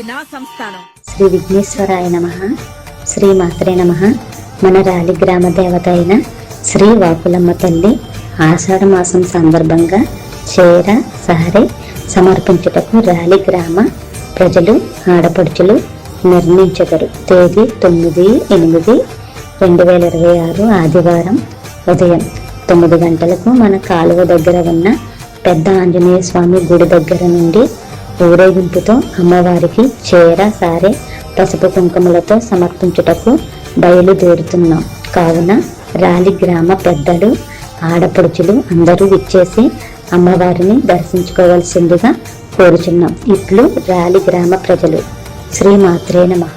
ఇది నా సంస్థానం. శ్రీ విఘ్నేశ్వరాయ నమః. శ్రీ మాత్రే నమః. మన రాలి గ్రామ దేవత అయిన శ్రీ వాకులమ్మ తల్లి ఆషాఢ మాసం సందర్భంగా చీర సారీ సమర్పించుటకు రాలి గ్రామ ప్రజలు ఆడపడుచులు నిర్ణయించగరు. తేదీ 9/8/2026 ఆదివారం ఉదయం 9 గంటలకు మన కాలువ దగ్గర ఉన్న పెద్ద ఆంజనేయ స్వామి గుడి దగ్గర నుండి ఊరేగింపుతో అమ్మవారికి చీర సారే పసుపు కుంకుమలతో సమర్పించుటకు బయలుదేరుతున్నాం. కావున రాలి గ్రామ పెద్దలు ఆడపడుచులు అందరూ విచ్చేసి అమ్మవారిని దర్శించుకోవాల్సిందిగా కోరుచున్నాం. ఇట్లు రాలి గ్రామ ప్రజలు. శ్రీ మాత్రే నమః.